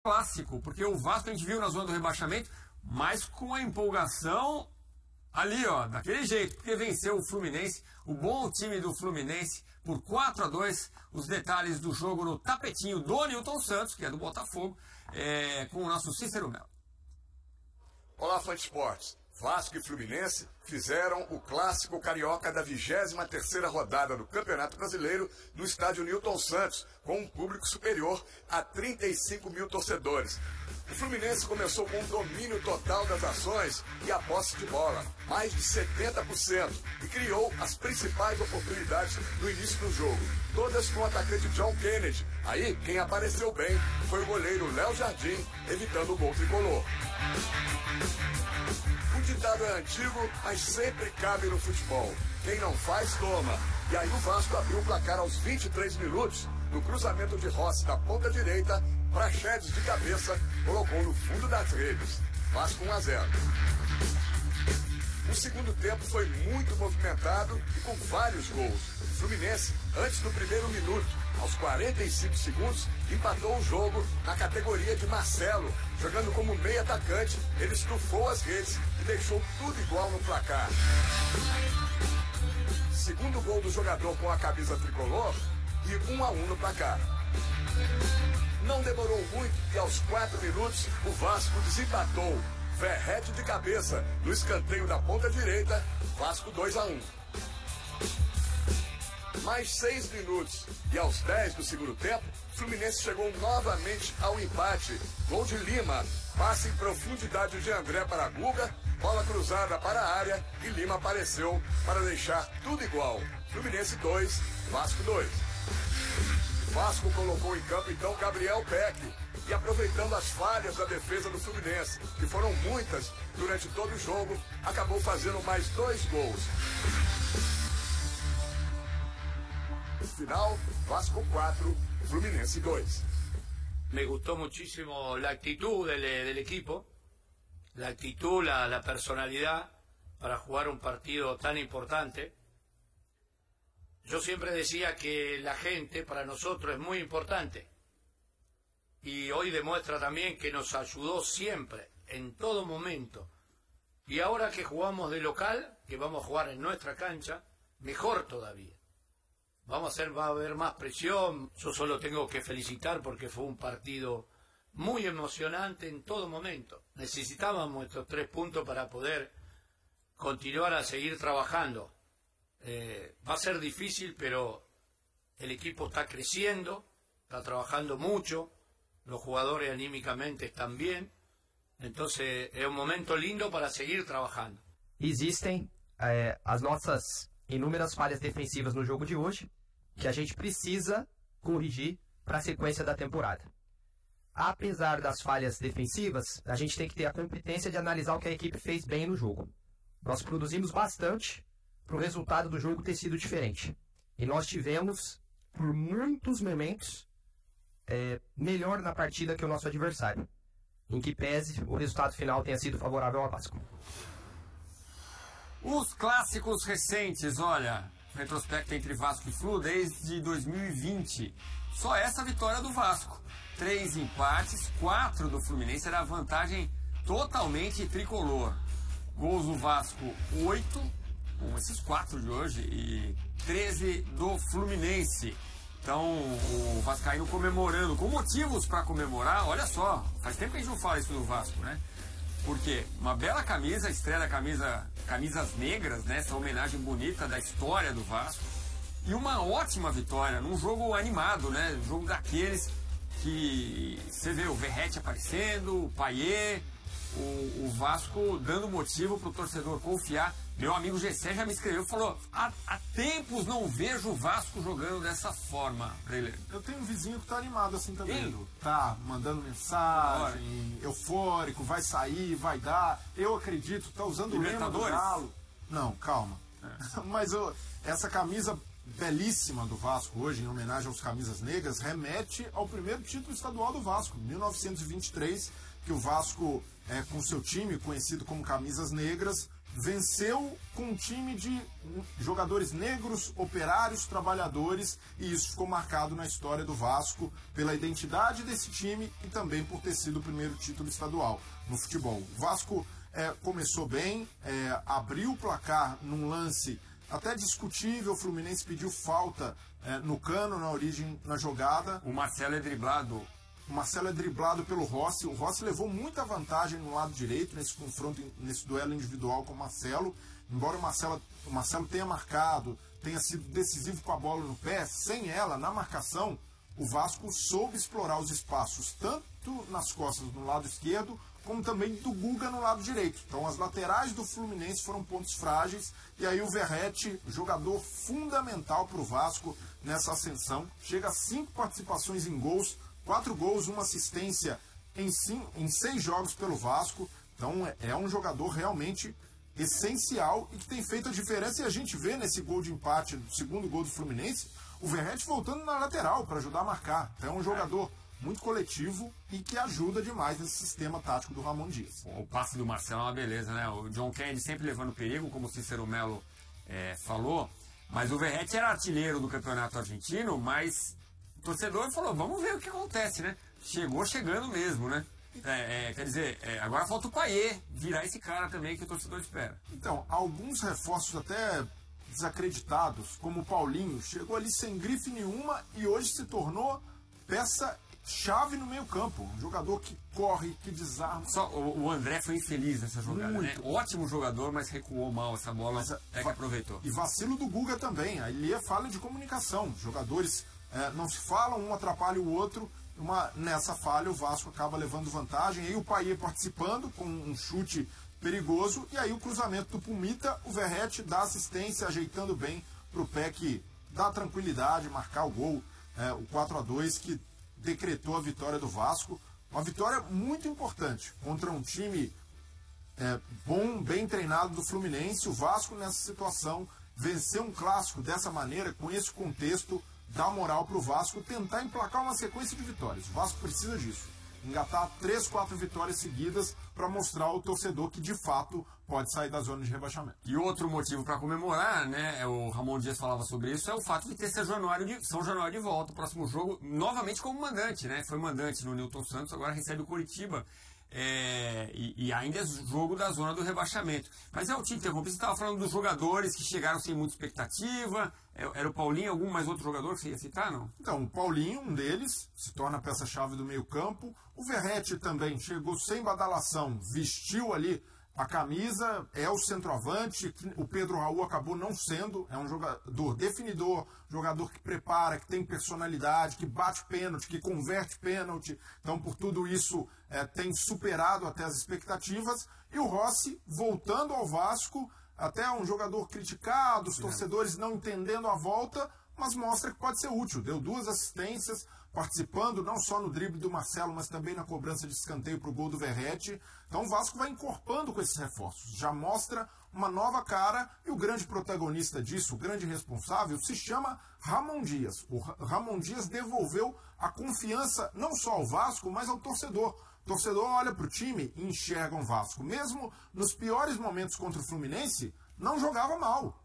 clássico, porque o Vasco a gente viu na zona do rebaixamento, mas com a empolgação ali, ó, daquele jeito, porque venceu o Fluminense, o bom time do Fluminense, por 4-2. Os detalhes do jogo no tapetinho do Nilton Santos, que é do Botafogo, com o nosso Cícero Melo. Olá, fã de esportes. Vasco e Fluminense fizeram o clássico carioca da 23ª rodada do Campeonato Brasileiro no estádio Nilton Santos, com um público superior a 35 mil torcedores. O Fluminense começou com um domínio total das ações e a posse de bola, mais de 70%, e criou as principais oportunidades no início do jogo, todas com o atacante John Kennedy. Aí, quem apareceu bem foi o goleiro Léo Jardim, evitando o gol tricolor. O ditado é antigo, mas sempre cabe no futebol. Quem não faz, toma. E aí o Vasco abriu o placar aos 23 minutos, no cruzamento de Rossi da ponta direita, Praxedes de cabeça, colocou no fundo das redes. Vasco 1-0. O segundo tempo foi muito movimentado e com vários gols. O Fluminense, antes do primeiro minuto, aos 45 segundos, empatou o jogo na categoria de Marcelo. Jogando como meio atacante, ele estufou as redes e deixou tudo igual no placar. Segundo gol do jogador com a camisa tricolor e 1-1 no placar. Não demorou muito e aos 4 minutos o Vasco desempatou. Verrete de cabeça no escanteio da ponta direita, Vasco 2-1. Mais 6 minutos e aos 10 do segundo tempo, Fluminense chegou novamente ao empate. Gol de Lima, passe em profundidade de André para Guga, bola cruzada para a área e Lima apareceu para deixar tudo igual. Fluminense 2, Vasco 2. Vasco colocou em campo então Gabriel Peck e, aproveitando as falhas da defesa do Fluminense, que foram muitas durante todo o jogo, acabou fazendo mais 2 gols. Final, Vasco 4, Fluminense 2. Me gustó muchísimo la actitud del equipo, la actitud, la personalidad para jugar un partido tan importante. Yo siempre decía que la gente para nosotros es muy importante y hoy demuestra también que nos ayudó siempre, en todo momento. Y ahora que jugamos de local, que vamos a jugar en nuestra cancha, mejor todavía. Va a haber más presión. Yo solo tengo que felicitar porque fue un partido muy emocionante en todo momento. Necesitábamos estos 3 puntos para poder continuar a seguir trabajando. Va a ser difícil, pero el equipo está creciendo, está trabajando mucho, los jugadores anímicamente están bien, entonces es un momento lindo para seguir trabajando. Existem as nossas inúmeras falhas defensivas no jogo de hoje, que a gente precisa corrigir para a sequência da temporada. Apesar das falhas defensivas, a gente tem que ter a competência de analisar o que a equipe fez bem no jogo. Nós produzimos bastante para o resultado do jogo ter sido diferente. E nós tivemos, por muitos momentos, melhor na partida que o nosso adversário. Em que pese o resultado final tenha sido favorável ao Vasco. Os clássicos recentes, olha, retrospecto entre Vasco e Flu desde 2020. Só essa vitória do Vasco. 3 empates, 4 do Fluminense, era a vantagem totalmente tricolor. Gols do Vasco, 8, com esses 4 de hoje, e 13 do Fluminense. Então, o vascaíno comemorando, com motivos para comemorar. Olha só, faz tempo que a gente não fala isso do Vasco, né? Porque uma bela camisa, a estreia da camisas negras, né? Essa homenagem bonita da história do Vasco. E uma ótima vitória, num jogo animado, né? Um jogo daqueles que você vê o Verrete aparecendo, o Payet, o Vasco dando motivo para o torcedor confiar. Meu amigo Gessé já me escreveu e falou: há tempos não vejo o Vasco jogando dessa forma. Eu tenho um vizinho que tá animado assim também, Edu. Tá mandando mensagem, eufórico, vai sair, vai dar. Eu acredito, tá usando o lema do Galo. Não, calma. Mas essa camisa belíssima do Vasco hoje, em homenagem aos camisas negras, remete ao primeiro título estadual do Vasco, 1923, que o Vasco, com seu time, conhecido como Camisas Negras, venceu com um time de jogadores negros, operários, trabalhadores, e isso ficou marcado na história do Vasco pela identidade desse time e também por ter sido o primeiro título estadual no futebol. O Vasco começou bem, abriu o placar num lance até discutível, o Fluminense pediu falta no Cano, na origem, na jogada. O Marcelo é driblado. O Marcelo é driblado pelo Rossi. O Rossi levou muita vantagem no lado direito nesse confronto, nesse duelo individual com o Marcelo. Embora o Marcelo tenha marcado, tenha sido decisivo com a bola no pé, sem ela, na marcação, o Vasco soube explorar os espaços, tanto nas costas no lado esquerdo, como também do Guga no lado direito. Então as laterais do Fluminense foram pontos frágeis, e aí o Verratti, jogador fundamental para o Vasco nessa ascensão, chega a 5 participações em gols, 4 gols, 1 assistência em 6 jogos pelo Vasco. Então é um jogador realmente essencial e que tem feito a diferença, e a gente vê nesse gol de empate, do segundo gol do Fluminense, o Verratti voltando na lateral para ajudar a marcar. Então é um jogador muito coletivo e que ajuda demais nesse sistema tático do Ramon Dias. O passe do Marcelo é uma beleza, né? O John Kennedy sempre levando perigo, como o Cícero Melo falou, mas o Verratti era artilheiro do campeonato argentino, mas o torcedor falou, vamos ver o que acontece, né? Chegou chegando mesmo, né? Quer dizer, agora falta o Payet virar esse cara também que o torcedor espera. Então, alguns reforços até desacreditados, como o Paulinho, chegou ali sem grife nenhuma e hoje se tornou peça-chave no meio-campo. Um jogador que corre, que desarma. Só o André foi infeliz nessa jogada, muito, né? Ótimo jogador, mas recuou mal essa bola, até que aproveitou. E vacilo do Guga também. Ali é falha de comunicação. Jogadores não se falam, um atrapalha o outro. Nessa falha o Vasco acaba levando vantagem. Aí o Payet participando com um chute perigoso. E aí o cruzamento do Pumita, o Verratti dá assistência, ajeitando bem para o pé, que dá tranquilidade, marcar o gol. O 4-2 que decretou a vitória do Vasco. Uma vitória muito importante contra um time bom, bem treinado do Fluminense. O Vasco, nessa situação, vencer um clássico dessa maneira, com esse contexto, dá moral para o Vasco tentar emplacar uma sequência de vitórias. O Vasco precisa disso. Engatar 3, 4 vitórias seguidas para mostrar ao torcedor que, de fato, pode sair da zona de rebaixamento. E outro motivo para comemorar, né, o Ramon Dias falava sobre isso, é o fato de ter São Januário de volta. O próximo jogo, novamente como mandante, né? Foi mandante no Newton Santos, agora recebe o Coritiba. E ainda é jogo da zona do rebaixamento. Mas eu te interrompi, você estava falando dos jogadores que chegaram sem muita expectativa. Era o Paulinho, algum mais outro jogador que você ia citar, não? Então, o Paulinho, um deles, se torna a peça-chave do meio-campo. O Verratti também chegou sem badalação, vestiu ali a camisa, é o centroavante. O Pedro Raul acabou não sendo, é um jogador definidor, jogador que prepara, que tem personalidade, que bate pênalti, que converte pênalti. Então, por tudo isso, tem superado até as expectativas. E o Rossi, voltando ao Vasco, até um jogador criticado, os torcedores não entendendo a volta, mas mostra que pode ser útil. Deu 2 assistências, participando não só no drible do Marcelo, mas também na cobrança de escanteio para o gol do Verratti. Então o Vasco vai encorpando com esses reforços, já mostra uma nova cara, e o grande protagonista disso, o grande responsável, se chama Ramon Dias. O Ramon Dias devolveu a confiança não só ao Vasco, mas ao torcedor. O torcedor olha para o time e enxerga um Vasco. Mesmo nos piores momentos contra o Fluminense, não jogava mal.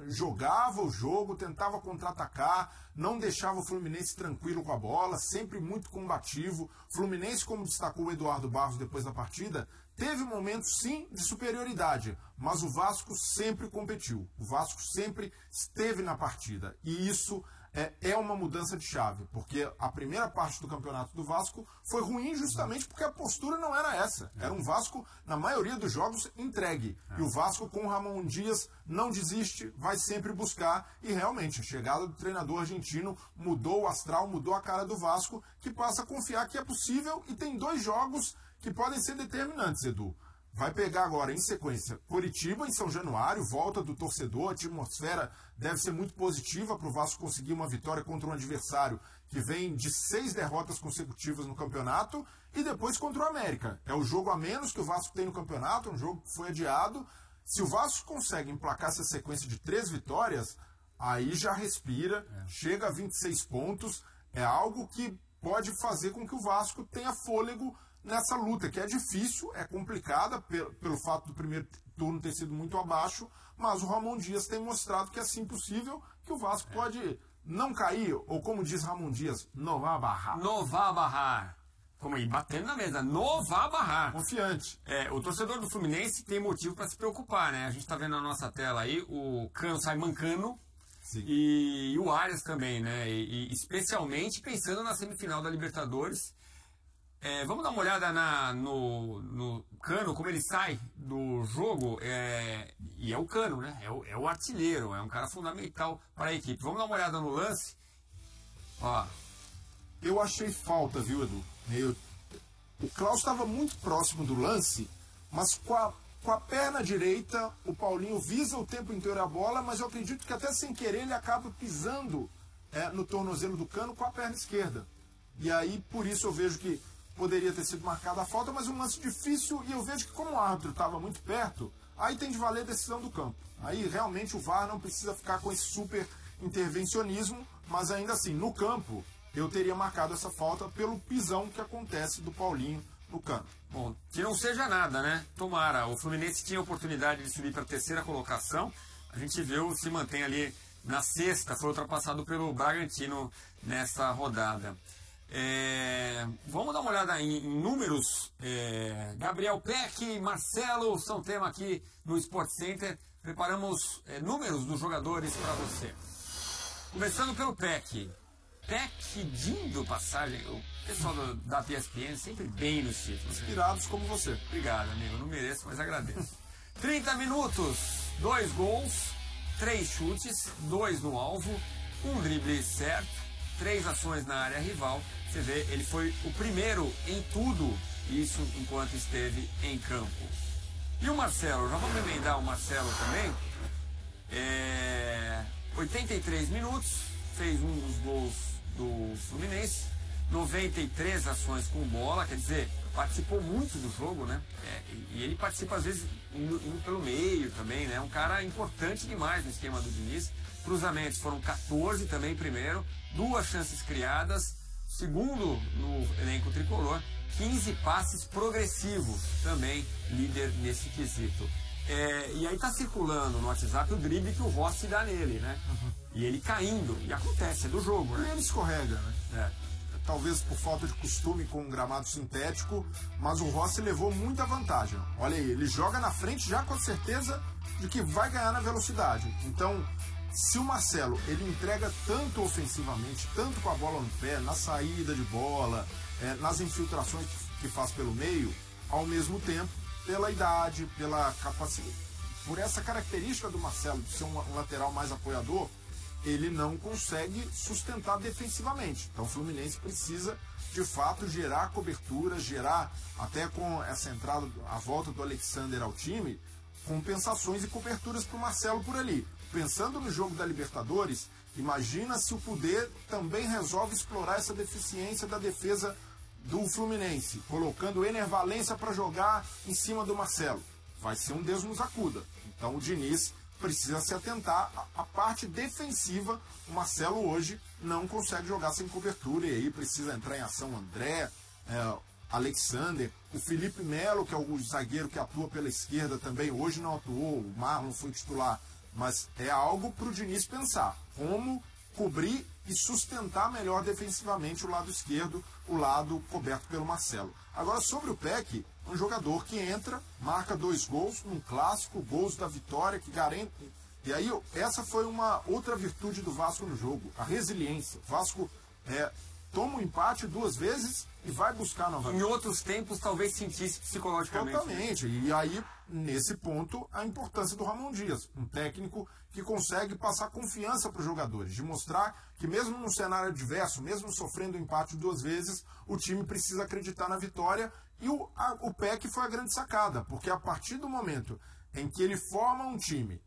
Jogava o jogo, tentava contra-atacar, não deixava o Fluminense tranquilo com a bola, sempre muito combativo. Fluminense, como destacou o Eduardo Barros depois da partida, teve momentos sim de superioridade, mas o Vasco sempre competiu, o Vasco sempre esteve na partida, e isso é uma mudança de chave, porque a primeira parte do campeonato do Vasco foi ruim justamente porque a postura não era essa. Era um Vasco, na maioria dos jogos, entregue. E o Vasco, com o Ramon Dias, não desiste, vai sempre buscar. E realmente, a chegada do treinador argentino mudou o astral, mudou a cara do Vasco, que passa a confiar que é possível, e tem 2 jogos que podem ser determinantes, Edu. Vai pegar agora, em sequência, Coritiba em São Januário, volta do torcedor, a atmosfera deve ser muito positiva para o Vasco conseguir uma vitória contra um adversário que vem de 6 derrotas consecutivas no campeonato, e depois contra o América. É o jogo a menos que o Vasco tem no campeonato, um jogo que foi adiado. Se o Vasco consegue emplacar essa sequência de 3 vitórias, aí já respira, chega a 26 pontos, é algo que pode fazer com que o Vasco tenha fôlego nessa luta, que é difícil, é complicada, pelo fato do primeiro turno ter sido muito abaixo, mas o Ramon Dias tem mostrado que é sim possível, que o Vasco pode não cair, ou como diz Ramon Dias, não vai barrar. Não vai barrar. Como aí, batendo na mesa, não vai barrar. Confiante. O torcedor do Fluminense tem motivo para se preocupar, né? A gente tá vendo na nossa tela aí, o Cano sai mancando. Sim. E o Arias também, né? E especialmente pensando na semifinal da Libertadores. Vamos dar uma olhada no Cano, como ele sai do jogo. E é o Cano, né? É o artilheiro, é um cara fundamental para a equipe. Vamos dar uma olhada no lance. Ó. Eu achei falta, viu, Edu? O Klaus estava muito próximo do lance, mas com a perna direita, o Paulinho visa o tempo inteiro a bola, mas eu acredito que até sem querer ele acaba pisando no tornozelo do Cano com a perna esquerda. E aí, por isso eu vejo que poderia ter sido marcada a falta, mas um lance difícil, e eu vejo que como o árbitro estava muito perto, aí tem de valer a decisão do campo. Aí realmente o VAR não precisa ficar com esse super intervencionismo, mas ainda assim, no campo, eu teria marcado essa falta pelo pisão que acontece do Paulinho no Cano. Bom, que não seja nada, né? Tomara. O Fluminense tinha a oportunidade de subir para a terceira colocação. A gente viu, se mantém ali na sexta, foi ultrapassado pelo Bragantino nessa rodada. Vamos dar uma olhada em números. Gabriel Peck, Marcelo são tema aqui no Sport Center. Preparamos números dos jogadores para você. Começando pelo Peck. Pedindo passagem. O pessoal da PSPN sempre bem nos títulos. Inspirados como você. Obrigado, amigo. Não mereço, mas agradeço. 30 minutos, 2 gols, 3 chutes, 2 no alvo, 1 drible certo, 3 ações na área rival. Você vê, ele foi o primeiro em tudo isso enquanto esteve em campo. E o Marcelo, já vamos emendar o Marcelo também. 83 minutos, fez um dos gols do Fluminense, 93 ações com bola, quer dizer, participou muito do jogo, né? E ele participa às vezes indo pelo meio também, né? Um cara importante demais no esquema do Diniz. Cruzamentos foram 14 também primeiro, 2 chances criadas, segundo no elenco tricolor, 15 passes progressivos, também líder nesse quesito. E aí tá circulando no WhatsApp o drible que o Rossi dá nele, né? E ele caindo, e acontece, é do jogo, né? E ele escorrega, né? Talvez por falta de costume com um gramado sintético, mas o Rossi levou muita vantagem. Olha aí, ele joga na frente já com a certeza de que vai ganhar na velocidade. Então, se o Marcelo, ele entrega tanto ofensivamente, tanto com a bola no pé, na saída de bola, nas infiltrações que faz pelo meio, ao mesmo tempo, pela idade, pela capacidade, por essa característica do Marcelo de ser um lateral mais apoiador, ele não consegue sustentar defensivamente. Então o Fluminense precisa, de fato, gerar cobertura, gerar, até com essa entrada, a volta do Alexander ao time, compensações e coberturas para o Marcelo por ali. Pensando no jogo da Libertadores, imagina se o Kudê também resolve explorar essa deficiência da defesa do Fluminense, colocando o Ener Valencia para jogar em cima do Marcelo. Vai ser um Deus nos acuda. Então o Diniz precisa se atentar à parte defensiva. O Marcelo hoje não consegue jogar sem cobertura, e aí precisa entrar em ação André, Alexander, o Felipe Melo, que é o zagueiro que atua pela esquerda também, hoje não atuou, o Marlon foi titular, mas é algo para o Diniz pensar, como cobrir e sustentar melhor defensivamente o lado esquerdo, o lado coberto pelo Marcelo. Agora, sobre o Peck, um jogador que entra, marca 2 gols num clássico, gols da vitória, que garante. E aí, essa foi uma outra virtude do Vasco no jogo, a resiliência. O Vasco toma um empate 2 vezes e vai buscar novamente. Em outros tempos, talvez sentisse psicologicamente. Totalmente. E aí, nesse ponto, a importância do Ramon Dias, um técnico que consegue passar confiança para os jogadores, de mostrar que mesmo num cenário adverso, mesmo sofrendo empate 2 vezes, o time precisa acreditar na vitória. E o Peck foi a grande sacada, porque a partir do momento em que ele forma um time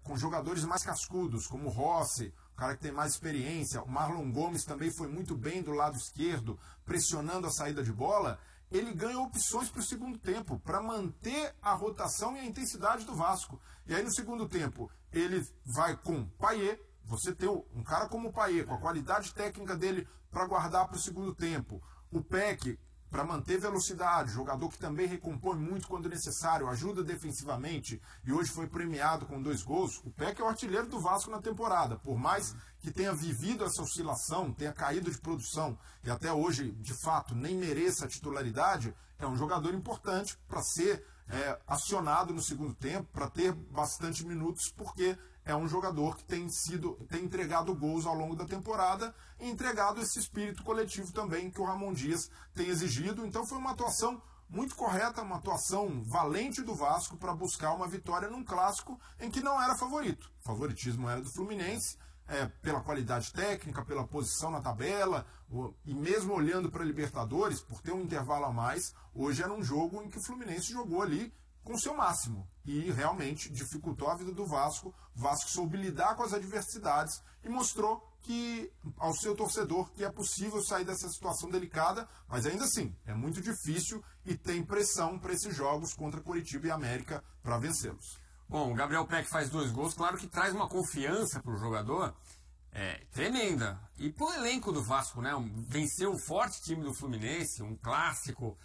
com jogadores mais cascudos, como o Rossi, o cara que tem mais experiência, o Marlon Gomes também foi muito bem do lado esquerdo, pressionando a saída de bola, ele ganha opções para o segundo tempo, para manter a rotação e a intensidade do Vasco. E aí no segundo tempo, ele vai com Payet. Você ter um cara como o Payet, com a qualidade técnica dele, para guardar para o segundo tempo. O Peck, para manter velocidade, jogador que também recompõe muito quando necessário, ajuda defensivamente e hoje foi premiado com 2 gols. O Peck é o artilheiro do Vasco na temporada, por mais que tenha vivido essa oscilação, tenha caído de produção e até hoje, de fato, nem mereça a titularidade, é um jogador importante para ser acionado no segundo tempo, para ter bastante minutos, porque é um jogador que tem entregado gols ao longo da temporada e entregado esse espírito coletivo também que o Ramon Dias tem exigido. Então foi uma atuação muito correta, uma atuação valente do Vasco para buscar uma vitória num clássico em que não era favorito. O favoritismo era do Fluminense, pela qualidade técnica, pela posição na tabela, e mesmo olhando para a Libertadores, por ter um intervalo a mais, hoje era um jogo em que o Fluminense jogou ali com o seu máximo e realmente dificultou a vida do Vasco. O Vasco soube lidar com as adversidades e mostrou ao seu torcedor que é possível sair dessa situação delicada, mas ainda assim é muito difícil e tem pressão para esses jogos contra Coritiba e América para vencê-los. Bom, o Gabriel Peck faz 2 gols, claro que traz uma confiança para o jogador tremenda. E para o elenco do Vasco, né? Venceu o forte time do Fluminense, um clássico.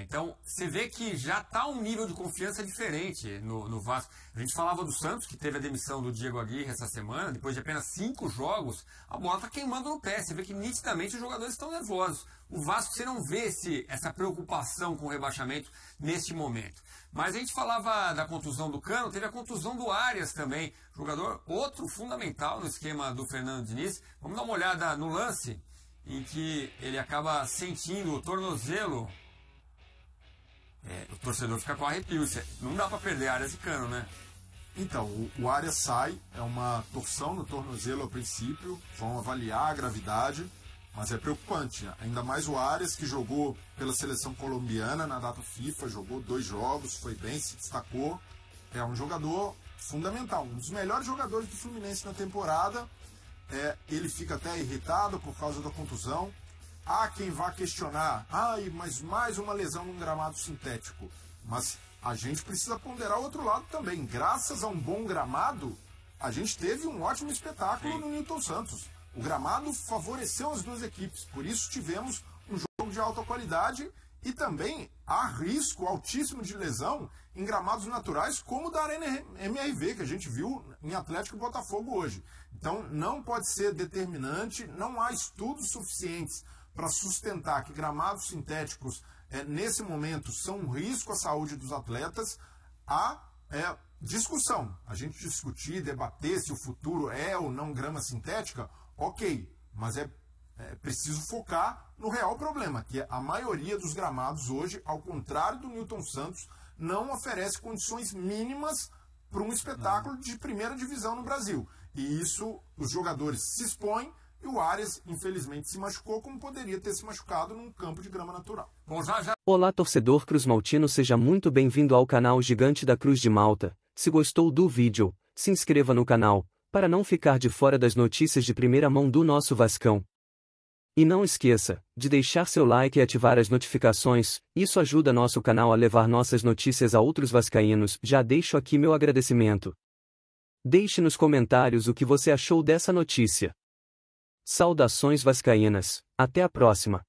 Então, você vê que já está um nível de confiança diferente no Vasco. A gente falava do Santos, que teve a demissão do Diego Aguirre essa semana, depois de apenas 5 jogos, a bola está queimando no pé. Você vê que nitidamente os jogadores estão nervosos. O Vasco, você não vê essa preocupação com o rebaixamento neste momento. Mas a gente falava da contusão do Cano, teve a contusão do Arias também, jogador outro fundamental no esquema do Fernando Diniz. Vamos dar uma olhada no lance em que ele acaba sentindo o tornozelo. O torcedor fica com arrepio. Não dá para perder Arias e Cano, né? Então, o Arias sai, é uma torção no tornozelo a princípio, vão avaliar a gravidade, mas é preocupante. Ainda mais o Arias, que jogou pela seleção colombiana na data FIFA, jogou 2 jogos, foi bem, se destacou. É um jogador fundamental, um dos melhores jogadores do Fluminense na temporada. Ele fica até irritado por causa da contusão. Há quem vá questionar, mas mais uma lesão num gramado sintético. Mas a gente precisa ponderar o outro lado também. Graças a um bom gramado, a gente teve um ótimo espetáculo no Newton Santos. O gramado favoreceu as 2 equipes, por isso tivemos um jogo de alta qualidade e também há risco altíssimo de lesão em gramados naturais como o da Arena MRV, que a gente viu em Atlético e Botafogo hoje. Então não pode ser determinante, não há estudos suficientes para sustentar que gramados sintéticos nesse momento são um risco à saúde dos atletas. Há discussão, a gente discutir, debater se o futuro é ou não grama sintética, ok, mas é preciso focar no real problema, que a maioria dos gramados hoje, ao contrário do Newton Santos, não oferece condições mínimas para um espetáculo de primeira divisão no Brasil. E isso, os jogadores se expõem, e o Arias, infelizmente, se machucou como poderia ter se machucado num campo de grama natural. Olá, torcedor cruzmaltino, seja muito bem-vindo ao canal Gigante da Cruz de Malta. Se gostou do vídeo, se inscreva no canal, para não ficar de fora das notícias de primeira mão do nosso Vascão. E não esqueça de deixar seu like e ativar as notificações, isso ajuda nosso canal a levar nossas notícias a outros vascaínos. Já deixo aqui meu agradecimento. Deixe nos comentários o que você achou dessa notícia. Saudações vascaínas, até a próxima.